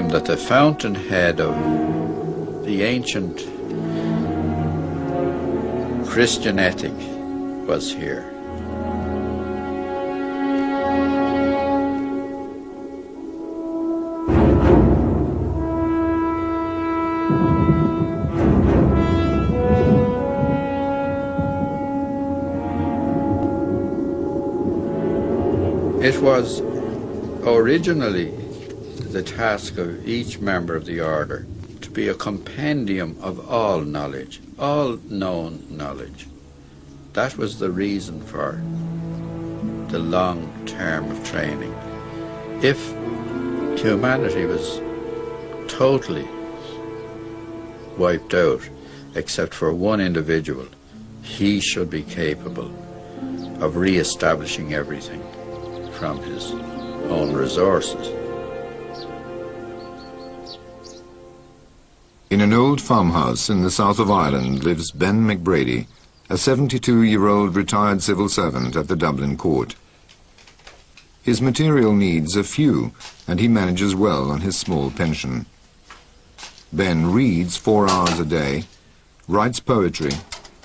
claim that the fountainhead of the ancient Christian ethic was here. It was originally the task of each member of the order to be a compendium of all knowledge, all known knowledge. That was the reason for the long term of training. If humanity was totally wiped out, except for one individual, he should be capable of re-establishing everything from his own resources. In an old farmhouse in the south of Ireland lives Ben McBrady, a 72-year-old retired civil servant at the Dublin court. His material needs are few, and he manages well on his small pension. Ben reads 4 hours a day, writes poetry,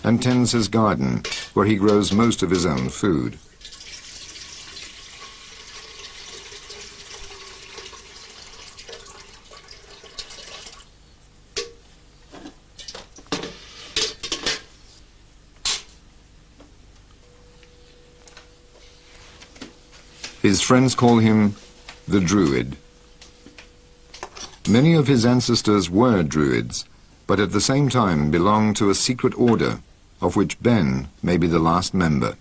and tends his garden, where he grows most of his own food. His friends call him the Druid. Many of his ancestors were Druids, but at the same time belonged to a secret order, of which Ben may be the last member.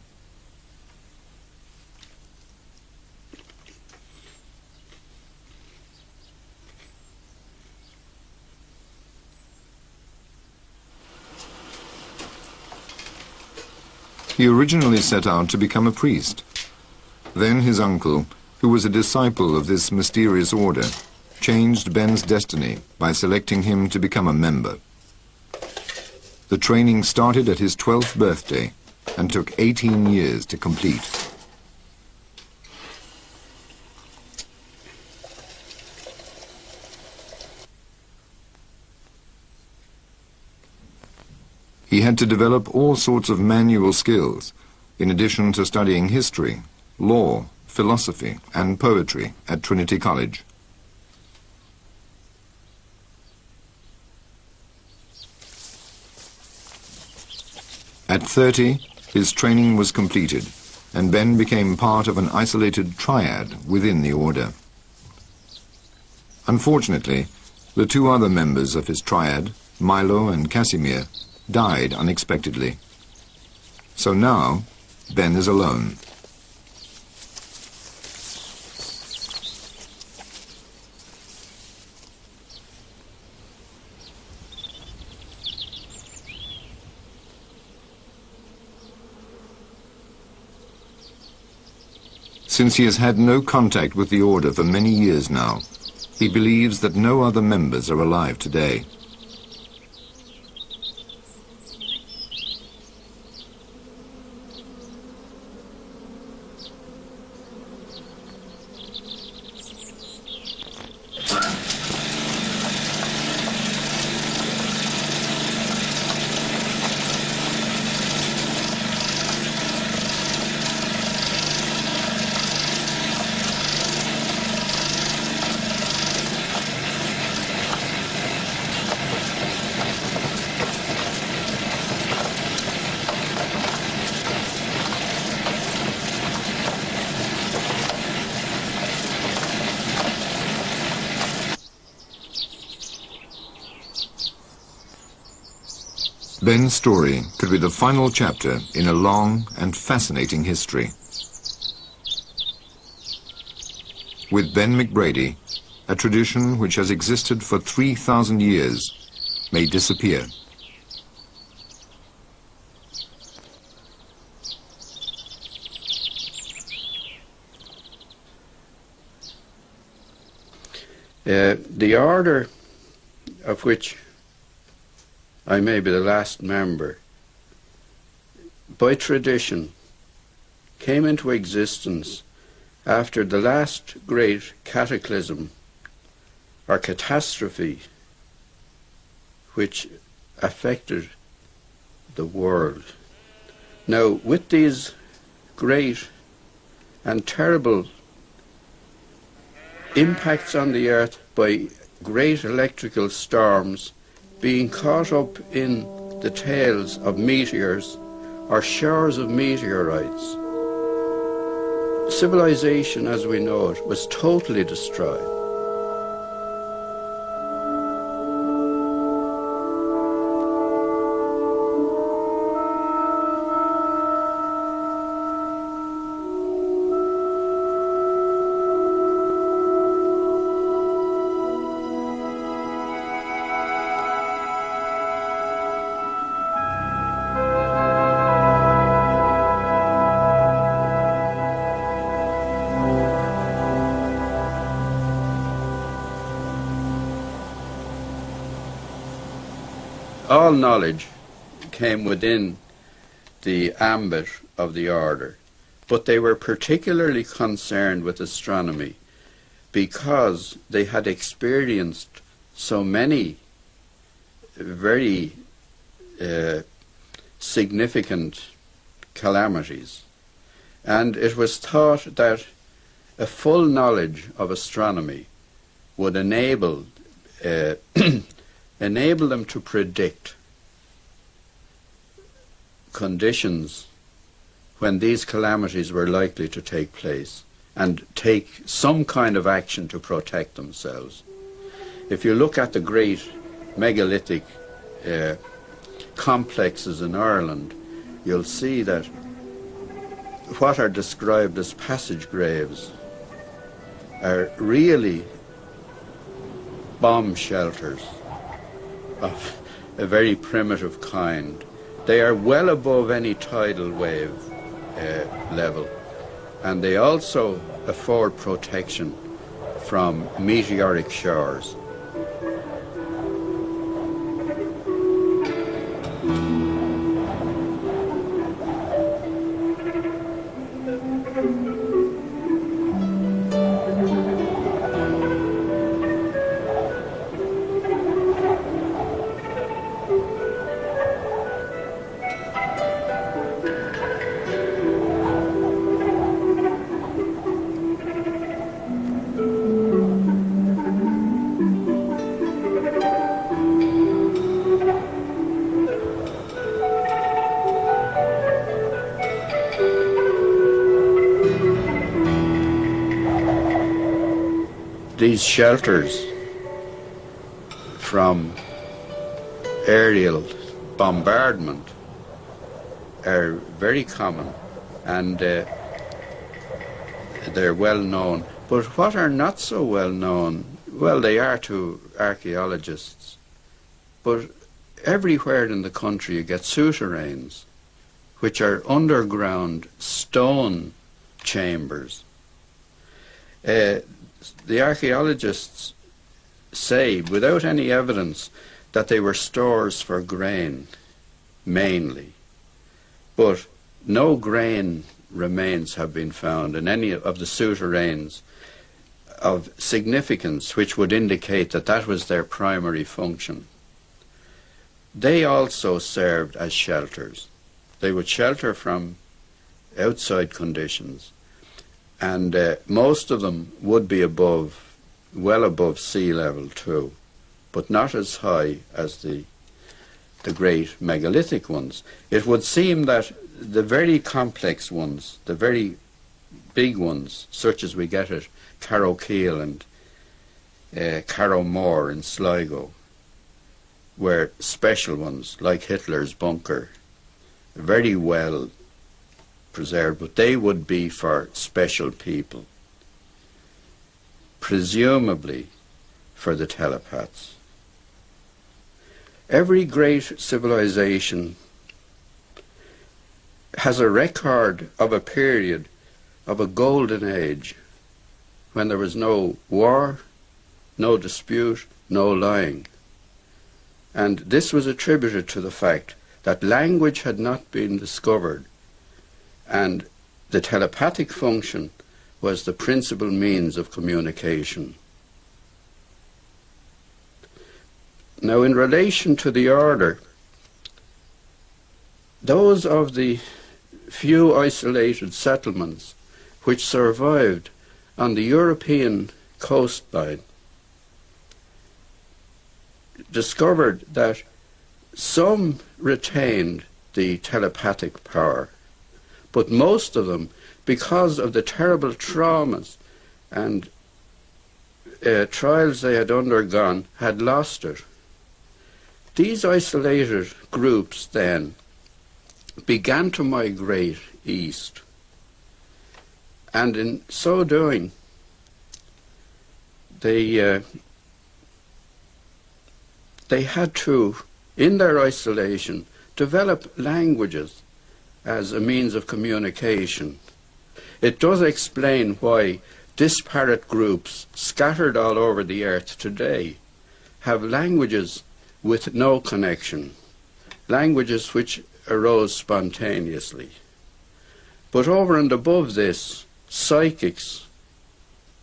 He originally set out to become a priest. Then his uncle, who was a disciple of this mysterious order, changed Ben's destiny by selecting him to become a member. The training started at his 12th birthday and took 18 years to complete. He had to develop all sorts of manual skills, in addition to studying history, law, philosophy, and poetry at Trinity College. At 30, his training was completed, and Ben became part of an isolated triad within the order. Unfortunately, the 2 other members of his triad, Milo and Casimir, died unexpectedly. So now, Ben is alone. Since he has had no contact with the order for many years now, he believes that no other members are alive today. Ben's story could be the final chapter in a long and fascinating history. With Ben McBrady, a tradition which has existed for 3,000 years may disappear. The order of which I may be the last member, by tradition, came into existence after the last great cataclysm or catastrophe which affected the world. Now, with these great and terrible impacts on the earth by great electrical storms being caught up in the tails of meteors or showers of meteorites, civilization as we know it was totally destroyed. All knowledge came within the ambit of the order, but they were particularly concerned with astronomy because they had experienced so many very significant calamities, and it was thought that a full knowledge of astronomy would enable enable them to predict conditions when these calamities were likely to take place and take some kind of action to protect themselves. If you look at the great megalithic complexes in Ireland, you'll see that what are described as passage graves are really bomb shelters of a very primitive kind. They are well above any tidal wave level, and they also afford protection from meteoric showers. These shelters from aerial bombardment are very common, and they're well known. But what are not so well known, well, they are to archaeologists, but everywhere in the country you get souterrains, which are underground stone chambers. The archaeologists say, without any evidence, that they were stores for grain, mainly. But no grain remains have been found in any of the souterrains of significance which would indicate that that was their primary function. They also served as shelters. They would shelter from outside conditions, and most of them would be above, well above sea level too, but not as high as the great megalithic ones. It would seem that the very complex ones, the very big ones, such as we get at Carrowkeel and Carrowmore in Sligo, were special ones, like Hitler's bunker, very well preserved, but they would be for special people, presumably for the telepaths. Every great civilization has a record of a period of a golden age when there was no war, no dispute, no lying. And this was attributed to the fact that language had not been discovered, and the telepathic function was the principal means of communication. Now, in relation to the order, those of the few isolated settlements which survived on the European coastline discovered that some retained the telepathic power, but most of them, because of the terrible traumas and trials they had undergone, had lost it. These isolated groups then began to migrate east, and in so doing they had to, in their isolation, develop languages as a means of communication. It does explain why disparate groups scattered all over the earth today have languages with no connection, languages which arose spontaneously. But over and above this, psychics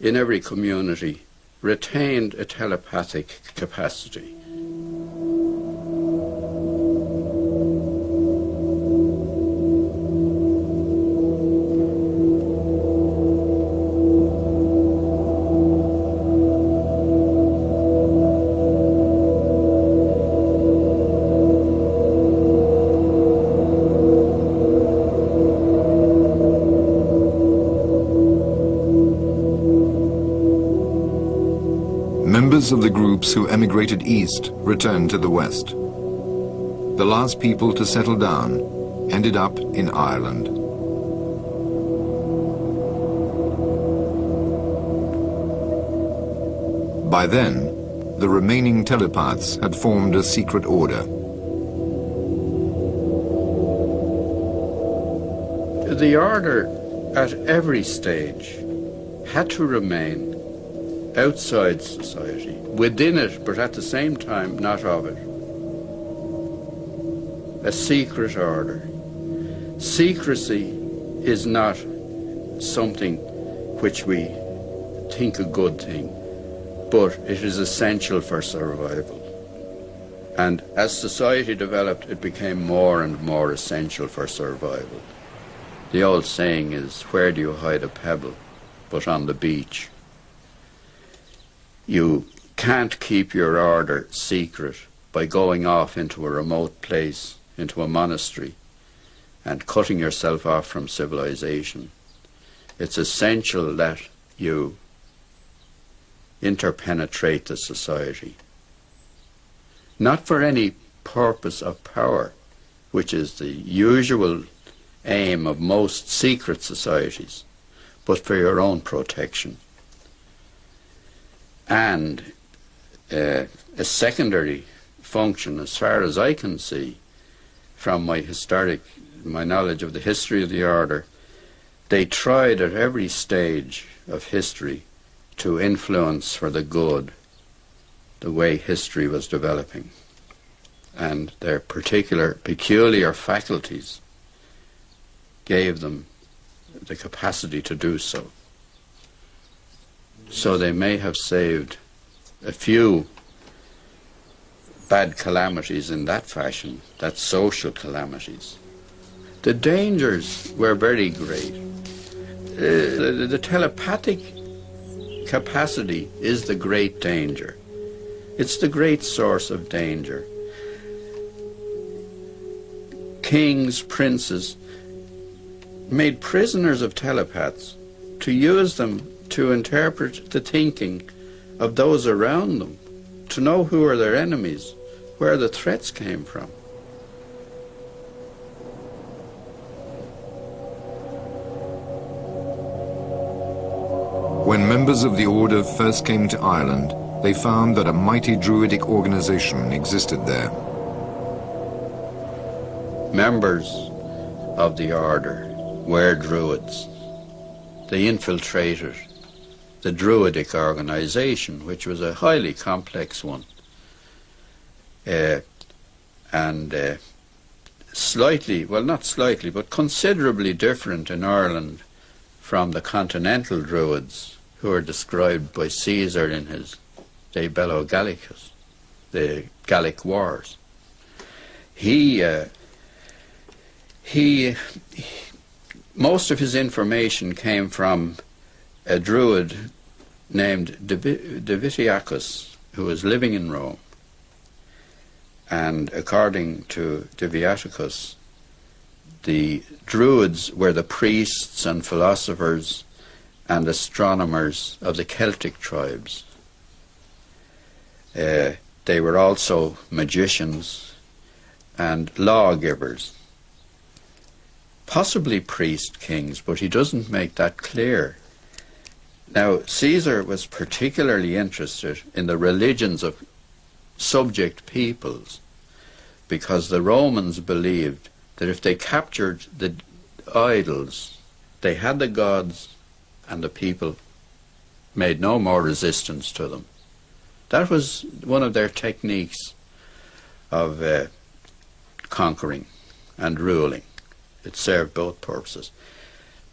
in every community retained a telepathic capacity. Members of the groups who emigrated east returned to the west. The last people to settle down ended up in Ireland. By then, the remaining telepaths had formed a secret order. The order at every stage had to remain outside society, within it, but at the same time not of it. A secret order. Secrecy is not something which we think a good thing, but it is essential for survival. And as society developed, it became more and more essential for survival. The old saying is, where do you hide a pebble but on the beach? You can't keep your order secret by going off into a remote place, into a monastery, and cutting yourself off from civilization. It's essential that you interpenetrate the society. Not for any purpose of power, which is the usual aim of most secret societies, but for your own protection. And a secondary function, as far as I can see, from my knowledge of the history of the order, they tried at every stage of history to influence for the good the way history was developing. And their peculiar faculties gave them the capacity to do so. So they may have saved a few bad calamities in that fashion, that's social calamities. The dangers were very great. The telepathic capacity is the great danger. It's the great source of danger. Kings, princes, made prisoners of telepaths to use them to interpret the thinking of those around them, to know who are their enemies, where the threats came from. When members of the order first came to Ireland, they found that a mighty druidic organization existed there. Members of the order were druids. They infiltrated the druidic organization, which was a highly complex one, and slightly, well, not slightly, but considerably different in Ireland from the continental druids who are described by Caesar in his De Bello Gallicus. the Gallic Wars. Most of his information came from a druid named Divitiacus, who was living in Rome. And according to Divitiacus, the Druids were the priests and philosophers and astronomers of the Celtic tribes. They were also magicians and lawgivers, possibly priest kings, but he doesn't make that clear. Now, Caesar was particularly interested in the religions of subject peoples, because the Romans believed that if they captured the idols, they had the gods and the people made no more resistance to them. That was one of their techniques of conquering and ruling. It served both purposes.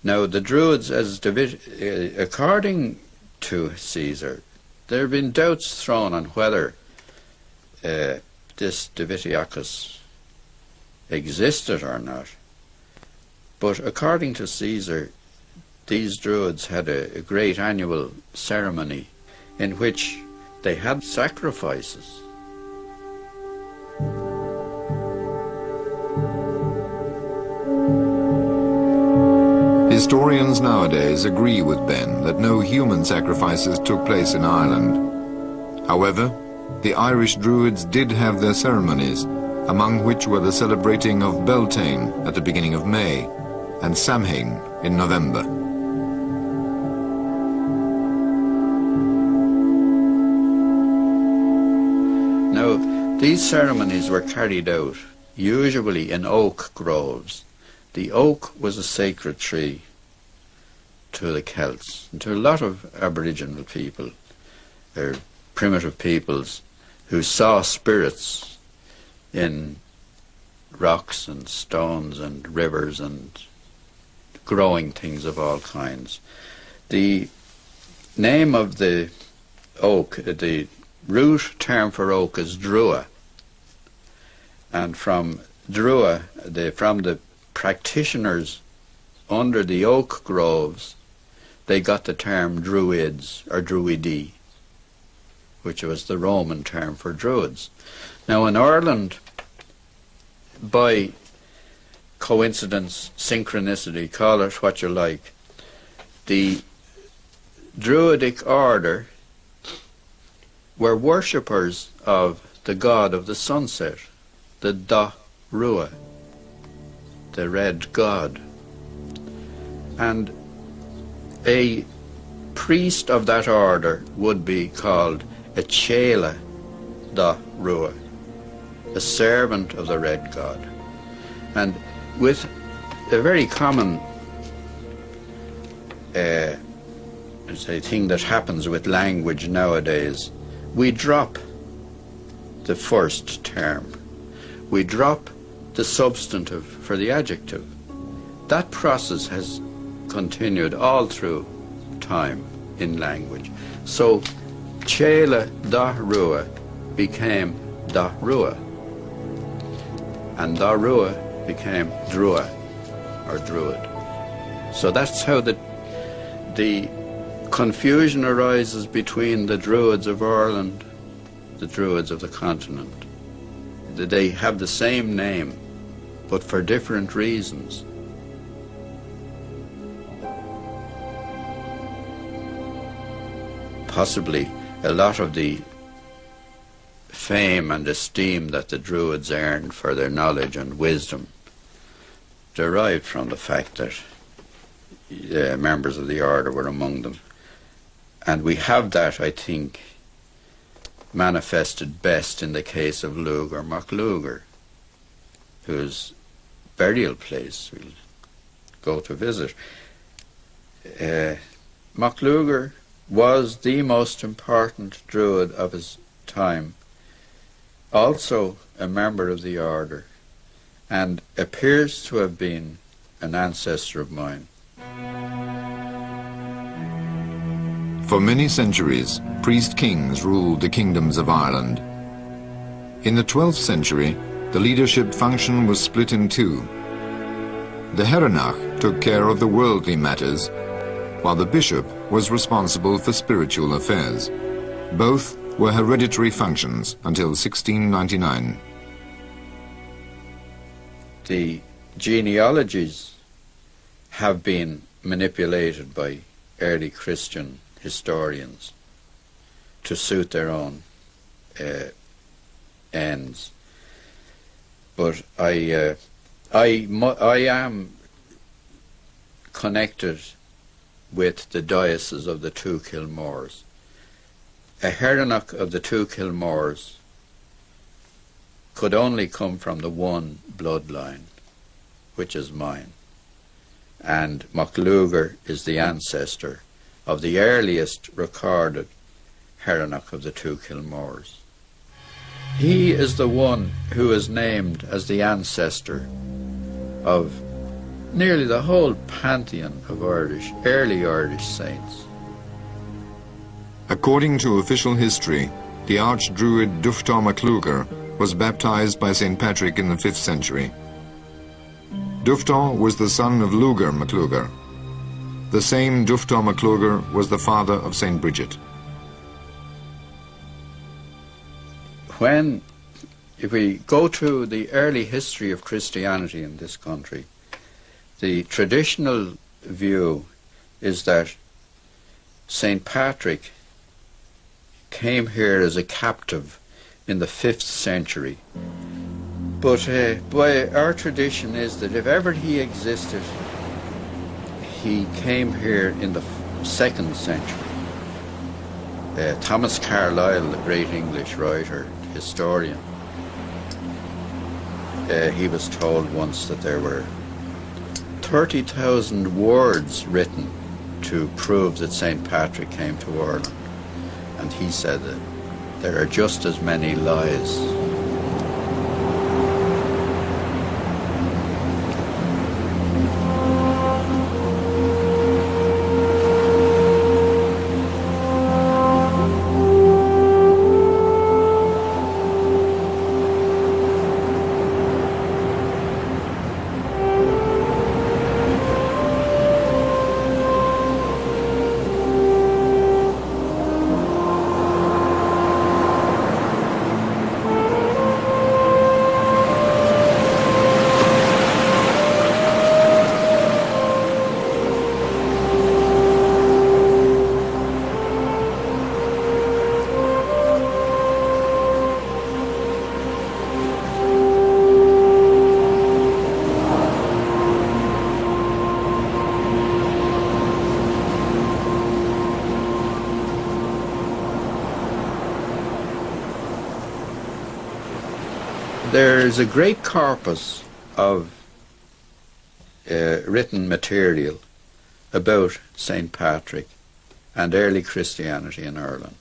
Now, the Druids, according to Caesar, there have been doubts thrown on whether this Divitiacus existed or not. But according to Caesar, these Druids had a great annual ceremony in which they had sacrifices. Historians nowadays agree with Ben that no human sacrifices took place in Ireland. However, the Irish Druids did have their ceremonies, among which were the celebrating of Beltane at the beginning of May and Samhain in November. Now, these ceremonies were carried out usually in oak groves. The oak was a sacred tree to the Celts and to a lot of Aboriginal people, or primitive peoples, who saw spirits in rocks and stones and rivers and growing things of all kinds. The name of the oak, the root term for oak is drua, and from drua, from the practitioners under the oak groves, they got the term druids or druidi, which was the Roman term for druids. Now in Ireland, by coincidence, synchronicity, call it what you like, the Druidic order were worshippers of the god of the sunset, the Dá Rua, the red god. And a priest of that order would be called a Chéla Dá Rua, a servant of the red god. And with a very common thing that happens with language nowadays, we drop the first term. We drop the substantive for the adjective. That process has continued all through time in language. So Chéla Dá Rua became Dá Rua, and Dá Rua became Drua or Druid. So that's how the confusion arises between the Druids of Ireland, the Druids of the continent. They have the same name, but for different reasons. Possibly a lot of the fame and esteem that the Druids earned for their knowledge and wisdom derived from the fact that members of the order were among them. And we have that, I think, manifested best in the case of Lugar MacLugar, whose burial place we'll go to visit. MacLugar was the most important Druid of his time, also a member of the order, and appears to have been an ancestor of mine. For many centuries, priest kings ruled the kingdoms of Ireland. In the 12th century, the leadership function was split in two. The Herenach took care of the worldly matters, while the bishop was responsible for spiritual affairs. Both were hereditary functions until 1699. The genealogies have been manipulated by early Christian historians to suit their own ends. But I am connected with the diocese of the two Kilmores. A Herenach of the two Kilmores could only come from the one bloodline, which is mine. And MacLugar is the ancestor of the earliest recorded Herenach of the two Kilmores. He is the one who is named as the ancestor of nearly the whole pantheon of early Irish saints. According to official history, the archdruid Duftar MacLugar was baptized by St. Patrick in the 5th century. Duftar was the son of Lugar MacLugar. The same Duftar MacLugar was the father of St. Bridget. If we go to the early history of Christianity in this country, the traditional view is that St. Patrick came here as a captive in the 5th century. But by our tradition is that if ever he existed, he came here in the 2nd century. Thomas Carlyle, the great English writer, historian, he was told once that there were 30,000 words written to prove that St. Patrick came to Ireland. And he said that there are just as many lies. There's a great corpus of written material about St. Patrick and early Christianity in Ireland.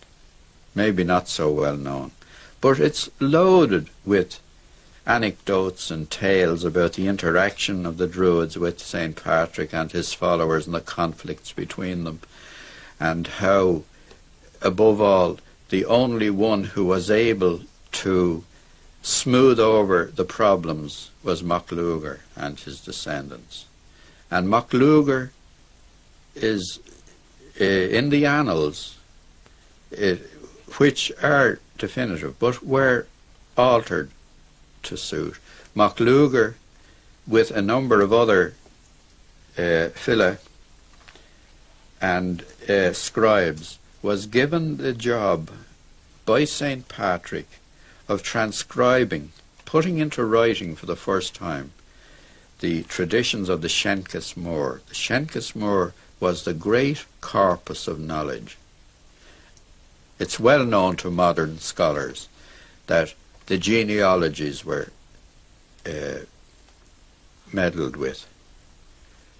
Maybe not so well known, but it's loaded with anecdotes and tales about the interaction of the Druids with St. Patrick and his followers and the conflicts between them, and how, above all, the only one who was able to smooth over the problems was MacLugar and his descendants. And MacLugar is in the annals, which are definitive, but were altered to suit. MacLugar, with a number of other fila and scribes, was given the job by St. Patrick of transcribing, putting into writing for the first time, the traditions of the Shenkas Mór. The Shenkas Mór was the great corpus of knowledge. It's well known to modern scholars that the genealogies were meddled with.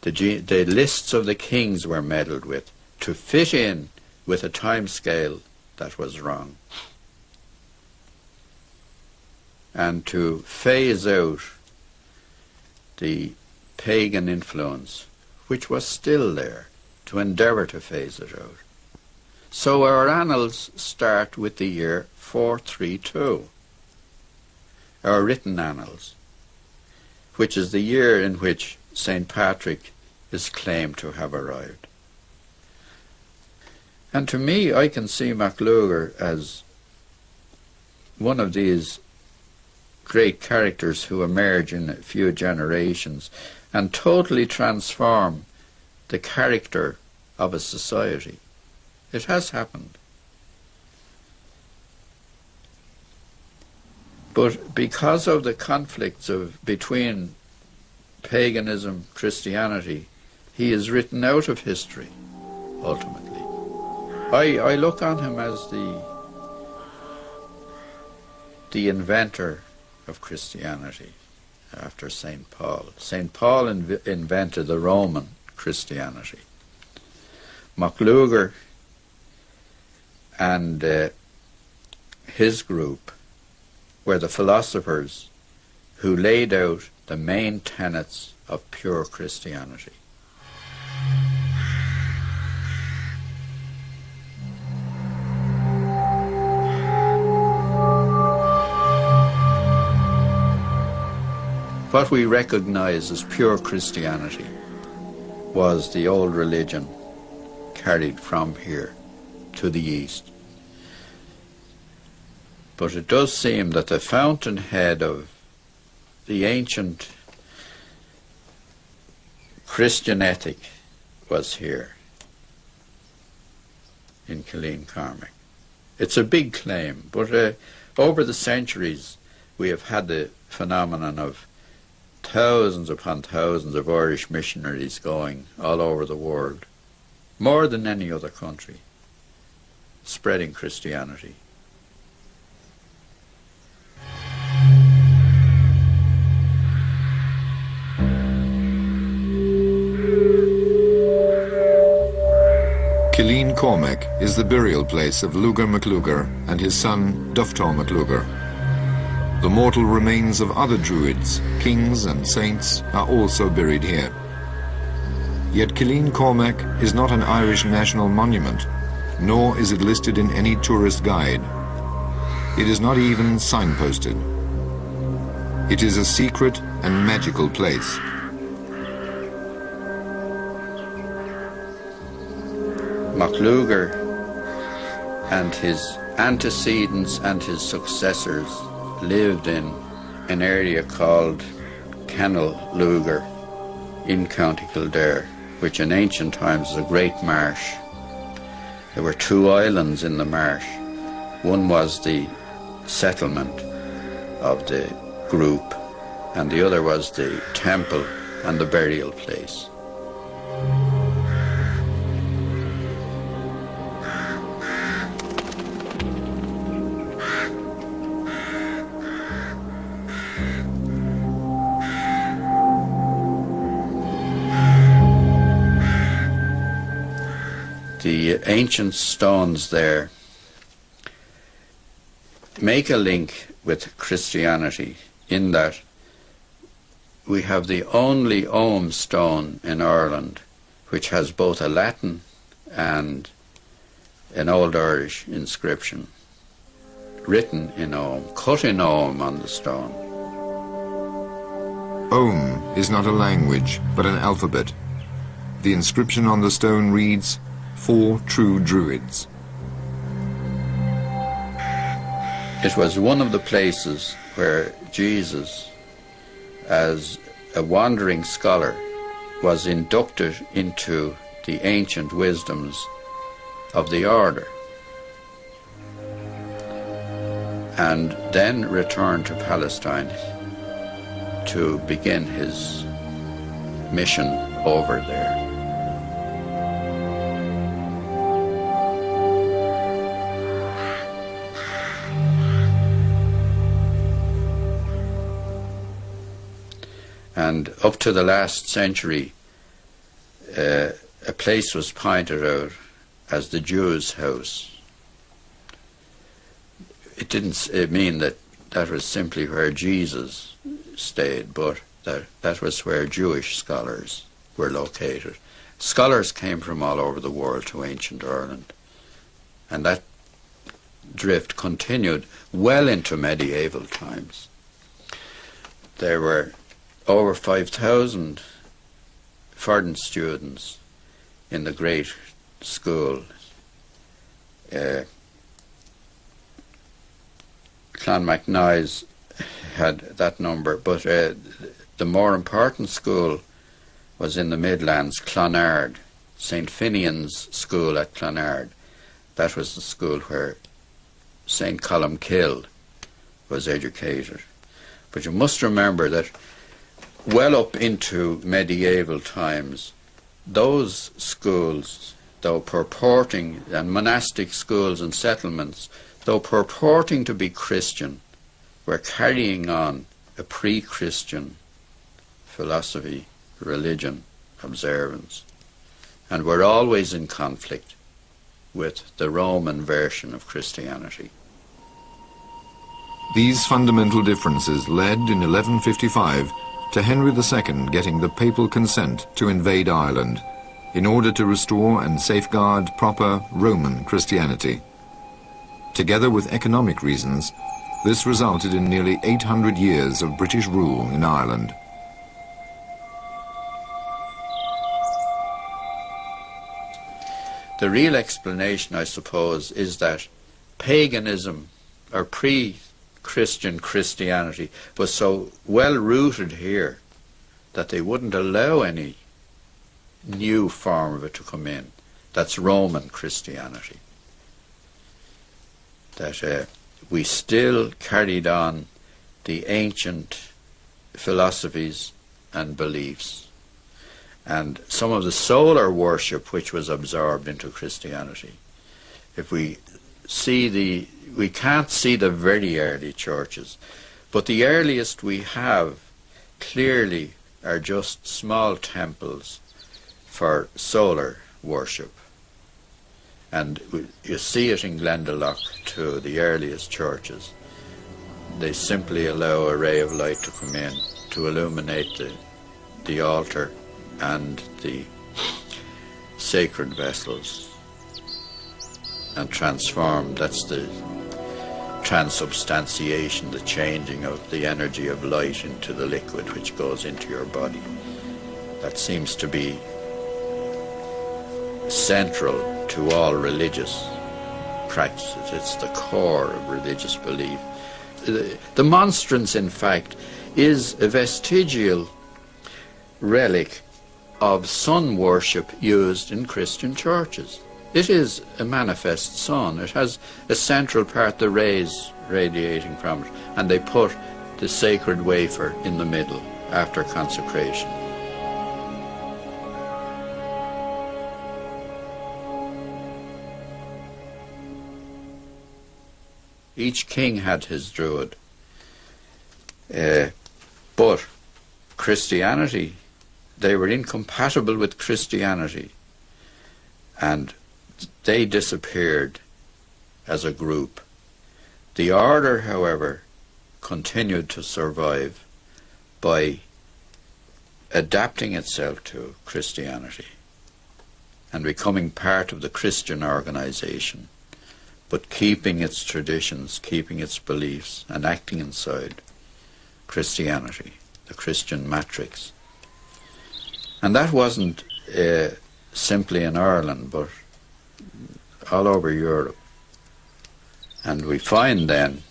The lists of the kings were meddled with to fit in with a time scale that was wrong, and to phase out the pagan influence, which was still there, to endeavour to phase it out. So our annals start with the year 432. our written annals, which is the year in which St. Patrick is claimed to have arrived. And to me, I can see MacLugar as one of these great characters who emerge in a few generations and totally transform the character of a society. It has happened. But because of the conflicts between paganism, Christianity, he is written out of history, ultimately. I look on him as the inventor of Christianity after St. Paul. St. Paul invented the Roman Christianity. MacLugar and his group were the philosophers who laid out the main tenets of pure Christianity. What we recognize as pure Christianity was the old religion carried from here to the east. But it does seem that the fountainhead of the ancient Christian ethic was here in Killeen Cormac. It's a big claim, but over the centuries we have had the phenomenon of thousands upon thousands of Irish missionaries going all over the world, more than any other country, spreading Christianity. Killeen Cormac is the burial place of Lugar MacLugar and his son Duftar MacLugar. The mortal remains of other druids, kings and saints are also buried here. Yet Killeen Cormac is not an Irish national monument, nor is it listed in any tourist guide. It is not even signposted. It is a secret and magical place. MacLugar and his antecedents and his successors lived in an area called Kennel Lugar in County Kildare, which in ancient times was a great marsh. There were two islands in the marsh. One was the settlement of the group, and the other was the temple and the burial place. The ancient stones there make a link with Christianity in that we have the only Ogham stone in Ireland which has both a Latin and an Old Irish inscription written in Ogham, cut in Ogham on the stone. Ogham is not a language, but an alphabet. The inscription on the stone reads, "For true Druids." It was one of the places where Jesus, as a wandering scholar, was inducted into the ancient wisdoms of the order, and then returned to Palestine to begin his mission over there. And up to the last century, a place was pointed out as the Jew's house. It didn't mean that that was simply where Jesus stayed, but that was where Jewish scholars were located. Scholars came from all over the world to ancient Ireland, and that drift continued well into medieval times. there were over 5,000 foreign students in the great school. Clonmacnoise had that number, but the more important school was in the Midlands, Clonard, St. Finian's School at Clonard. That was the school where St. Columkill was educated. But you must remember that well up into medieval times, those schools, though purporting, and monastic schools and settlements, though purporting to be Christian, were carrying on a pre-Christian philosophy, religion, observance, and were always in conflict with the Roman version of Christianity. These fundamental differences led in 1155 to Henry II getting the papal consent to invade Ireland in order to restore and safeguard proper Roman Christianity. Together with economic reasons, this resulted in nearly 800 years of British rule in Ireland. The real explanation, I suppose, is that paganism, or pre-Christian Christianity, was so well rooted here that they wouldn't allow any new form of it to come in. That's Roman Christianity. That we still carried on the ancient philosophies and beliefs, and some of the solar worship which was absorbed into Christianity. If we see we can't see the very early churches, but the earliest we have clearly are just small temples for solar worship. And you see it in Glendalough too, the earliest churches. They simply allow a ray of light to come in to illuminate the altar and the sacred vessels and transform. That's the transubstantiation, the changing of the energy of light into the liquid which goes into your body. That seems to be central to all religious practices. It's the core of religious belief. The monstrance, in fact, is a vestigial relic of sun worship used in Christian churches. It is a manifest sun. It has a central part, the rays radiating from it, and they put the sacred wafer in the middle after consecration. Each king had his druid, but Christianity, they were incompatible with Christianity, and they disappeared as a group. The order, however, continued to survive by adapting itself to Christianity and becoming part of the Christian organization, but keeping its traditions, keeping its beliefs, and acting inside Christianity, the Christian matrix. And that wasn't simply in Ireland, but all over Europe. And we find then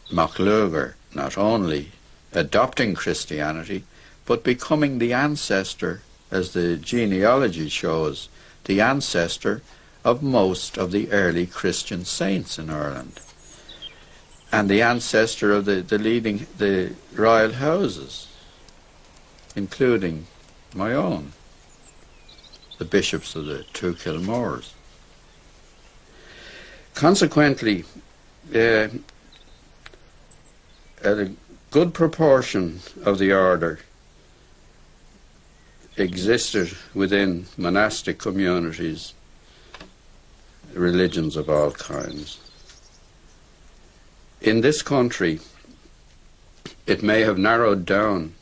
MacLuger not only adopting Christianity, but becoming the ancestor, as the genealogy shows, the ancestor of most of the early Christian saints in Ireland, and the ancestor of the royal houses, including my own, the bishops of the two Kilmores. Consequently, a good proportion of the order existed within monastic communities, religions of all kinds. In this country, it may have narrowed down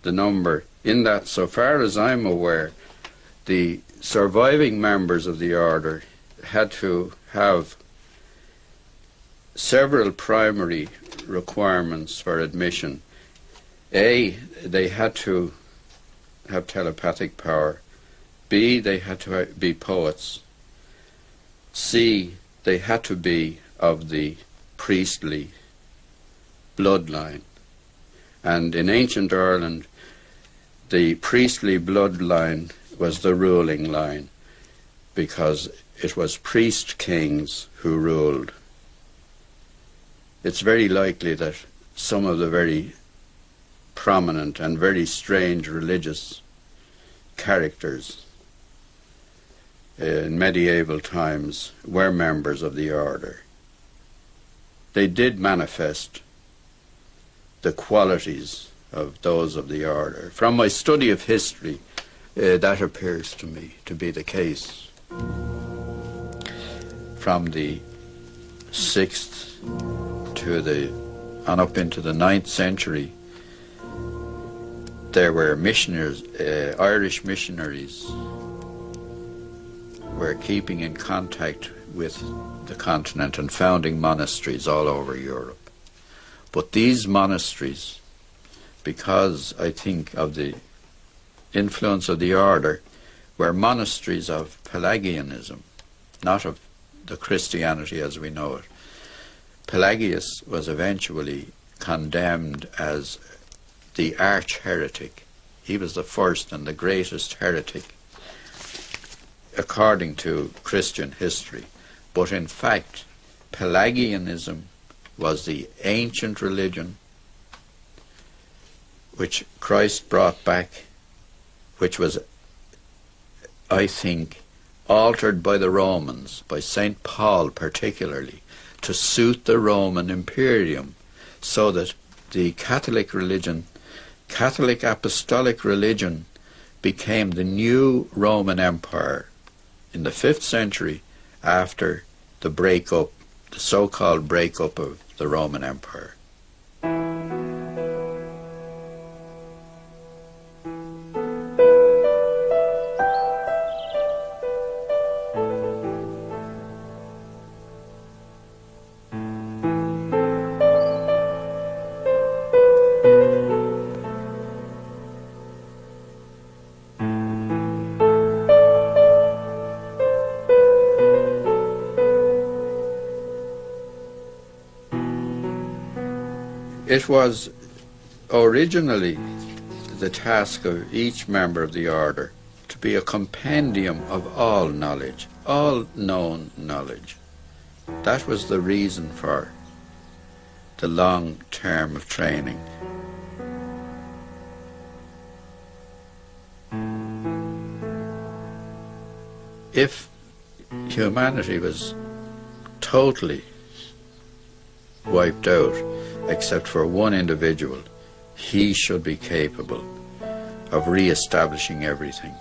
the number in that, so far as I'm aware, the surviving members of the order had to have several primary requirements for admission. A, they had to have telepathic power. B, they had to be poets. C, they had to be of the priestly bloodline. And in ancient Ireland, the priestly bloodline was the ruling line, because it was priest kings who ruled. It's very likely that some of the very prominent and very strange religious characters in medieval times were members of the order. They did manifest the qualities of those of the order. From my study of history, that appears to me to be the case. From the 6th to on up into the 9th century, there were missionaries, Irish missionaries were keeping in contact with the continent and founding monasteries all over Europe. But these monasteries, because I think of the influence of the order, were monasteries of Pelagianism, not of the Christianity as we know it. Pelagius was eventually condemned as the arch-heretic. He was the first and the greatest heretic according to Christian history. But in fact, Pelagianism was the ancient religion which Christ brought back, which was, I think, altered by the Romans, by St. Paul particularly, to suit the Roman imperium, so that the Catholic religion, Catholic apostolic religion, became the new Roman Empire in the 5th century after the breakup, the so-called breakup of the Roman Empire. It was originally the task of each member of the order to be a compendium of all knowledge, all known knowledge. That was the reason for the long term of training. If humanity was totally wiped out, except for one individual, he should be capable of re-establishing everything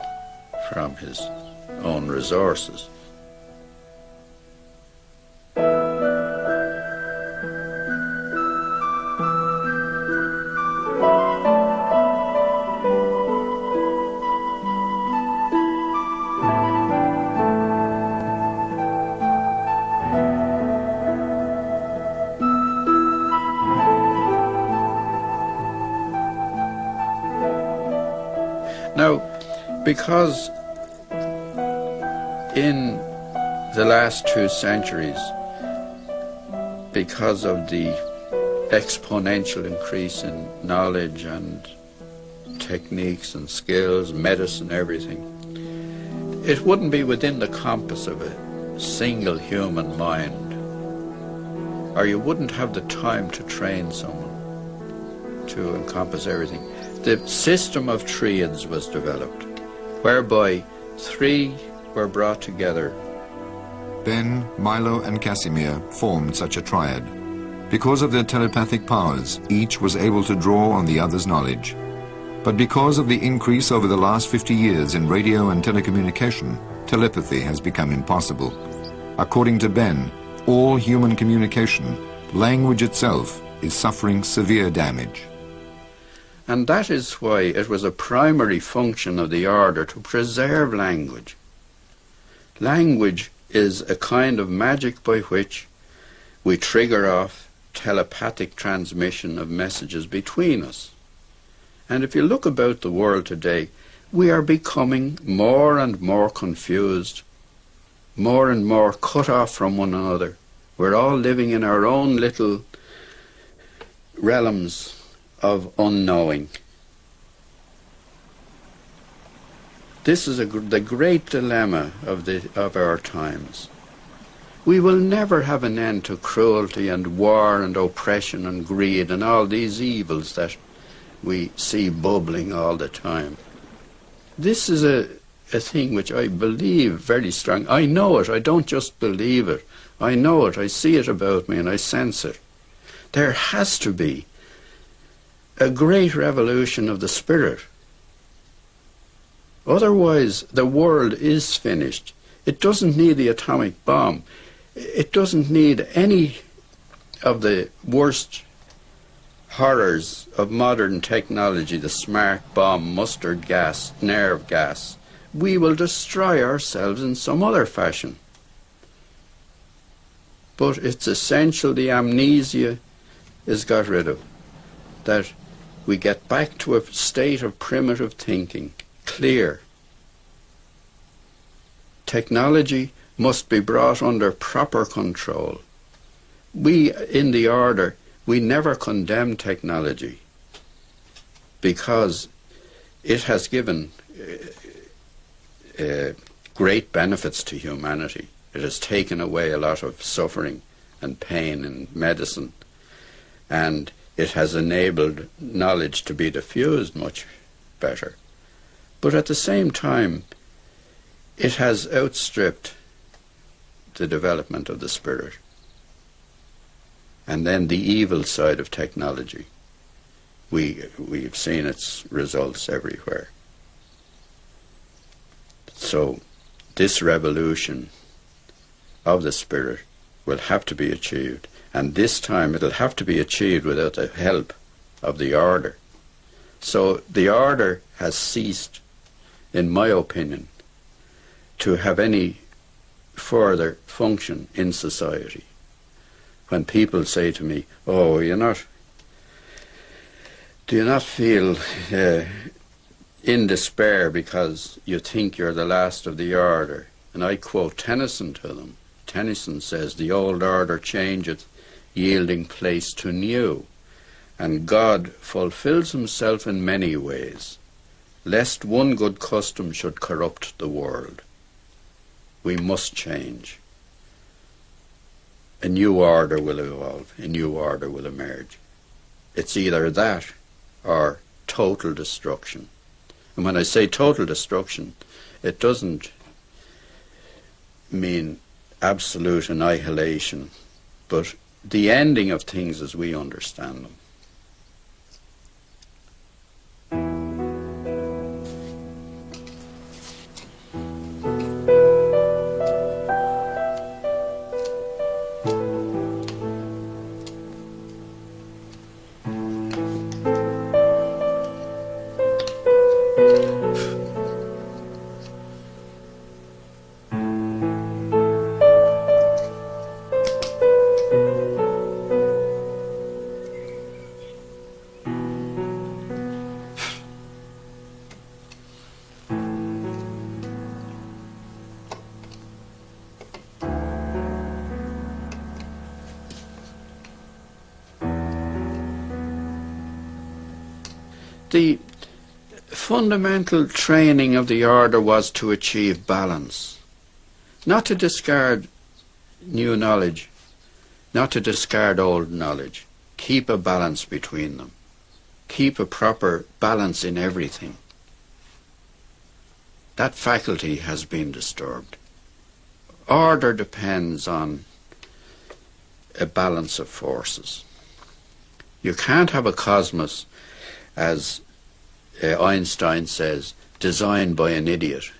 from his own resources. Now, because in the last 2 centuries, because of the exponential increase in knowledge and techniques and skills, medicine, everything, it wouldn't be within the compass of a single human mind, or you wouldn't have the time to train someone to encompass everything. The system of triads was developed, whereby 3 were brought together. Ben, Milo and Casimir formed such a triad. Because of their telepathic powers, each was able to draw on the other's knowledge. But because of the increase over the last 50 years in radio and telecommunication, telepathy has become impossible. According to Ben, all human communication, language itself, is suffering severe damage. And that is why it was a primary function of the order to preserve language. Language is a kind of magic by which we trigger off telepathic transmission of messages between us. And if you look about the world today, we are becoming more and more confused, more and more cut off from one another. We're all living in our own little realms of unknowing. This is the great dilemma of our times. We will never have an end to cruelty and war and oppression and greed and all these evils that we see bubbling all the time. This is a thing which I believe very strong. I know it. I don't just believe it. I know it. I see it about me and I sense it. There has to be a great revolution of the spirit. Otherwise, the world is finished. It doesn't need the atomic bomb. It doesn't need any of the worst horrors of modern technology, the smart bomb, mustard gas, nerve gas. We will destroy ourselves in some other fashion. But it's essential the amnesia is got rid of, that we get back to a state of primitive thinking, clear. Technology must be brought under proper control. We, in the order, we never condemn technology because it has given great benefits to humanity. It has taken away a lot of suffering and pain in medicine, and it has enabled knowledge to be diffused much better. But at the same time, it has outstripped the development of the spirit. And then the evil side of technology. We've seen its results everywhere. So this revolution of the spirit will have to be achieved. And this time it'll have to be achieved without the help of the order. So the order has ceased, in my opinion, to have any further function in society. When people say to me, "Oh, do you not feel in despair because you think you're the last of the order?" And I quote Tennyson to them. Tennyson says, "The old order changeth, yielding place to new, and God fulfills himself in many ways, lest one good custom should corrupt the world." We must change. A new order will evolve, a new order will emerge. It's either that or total destruction. And when I say total destruction, it doesn't mean absolute annihilation, but the ending of things as we understand them. The fundamental training of the order was to achieve balance, not to discard new knowledge, not to discard old knowledge. Keep a balance between them. Keep a proper balance in everything. That faculty has been disturbed. Order depends on a balance of forces. You can't have a cosmos, as Einstein says, designed by an idiot.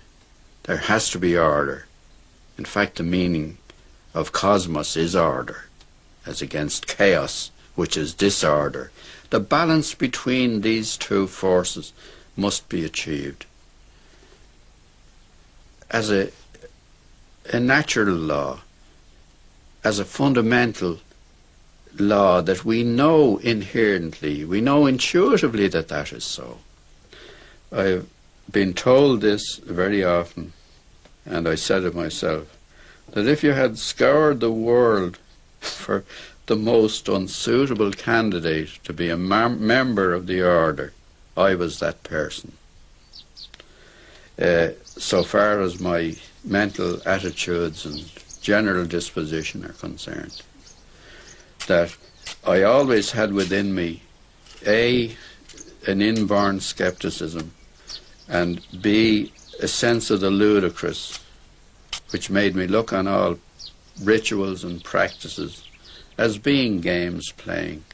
There has to be order. In fact, the meaning of cosmos is order, as against chaos, which is disorder. The balance between these two forces must be achieved. As a natural law, as a fundamental law that we know inherently, we know intuitively that that is so. I've been told this very often, and I said it myself, that if you had scoured the world for the most unsuitable candidate to be a member of the order, I was that person. So far as my mental attitudes and general disposition are concerned, that I always had within me A, an inborn skepticism, and B, a sense of the ludicrous, which made me look on all rituals and practices as being games playing,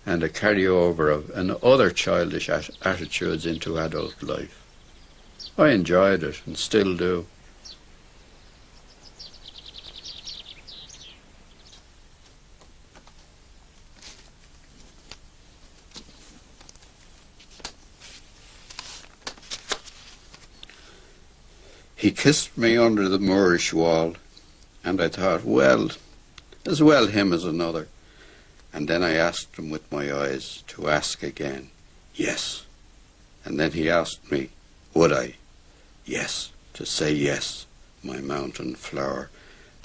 and a carryover of other childish attitudes into adult life. I enjoyed it and still do. He kissed me under the Moorish wall, and I thought, well, as well him as another. And then I asked him with my eyes to ask again, yes. And then he asked me, would I? Yes, to say yes, my mountain flower.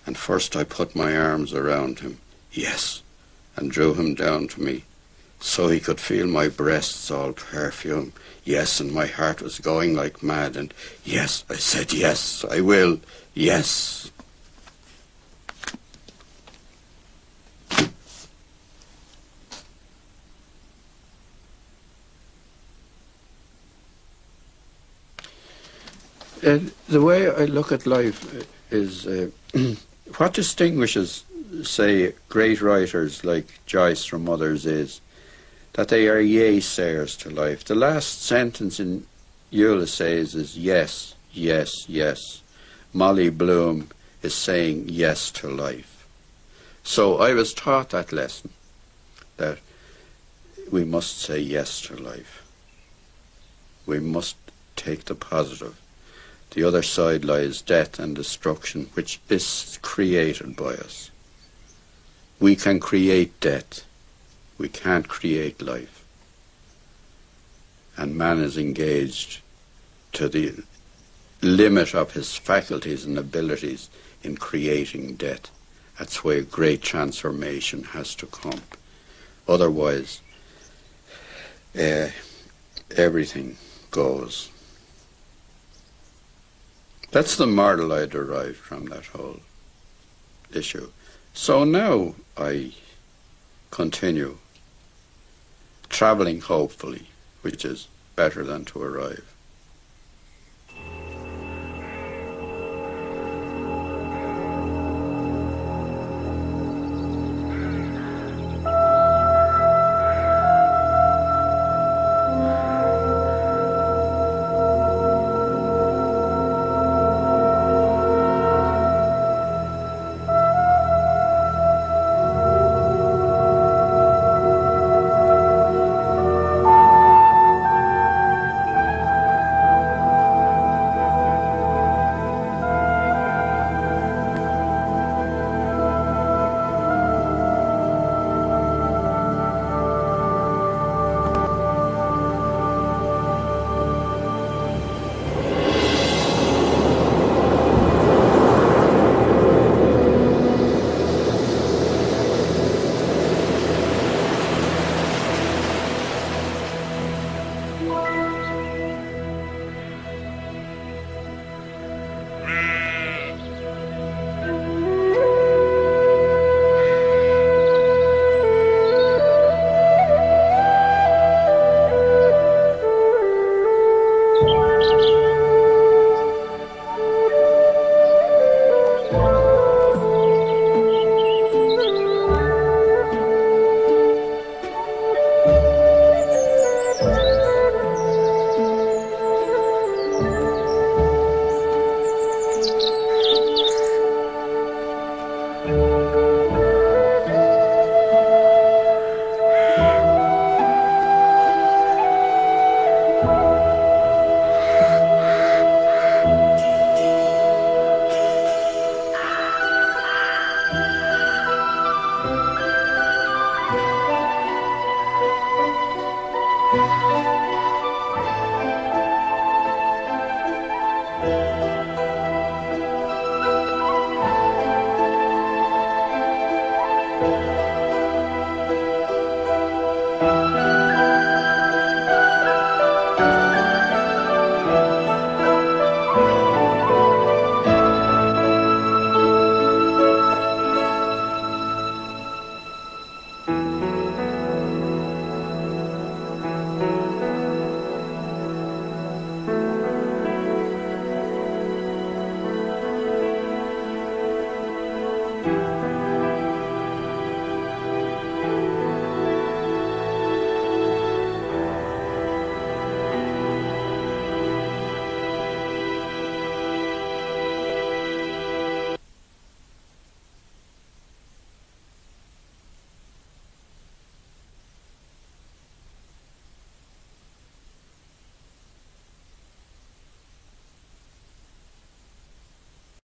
And first I put my arms around him, yes, and drew him down to me, so he could feel my breasts all perfume. Yes, and my heart was going like mad, and yes, I said yes, I will, yes. The way I look at life is what distinguishes, say, great writers like Joyce from others is that they are yea-sayers to life. The last sentence in Ulysses is yes, yes, yes. Molly Bloom is saying yes to life. So I was taught that lesson, that we must say yes to life. We must take the positive. The other side lies death and destruction, which is created by us. We can create death. We can't create life. And man is engaged to the limit of his faculties and abilities in creating death. That's why a great transformation has to come. Otherwise, everything goes. That's the moral I derived from that whole issue. So now I continue travelling hopefully, which is better than to arrive.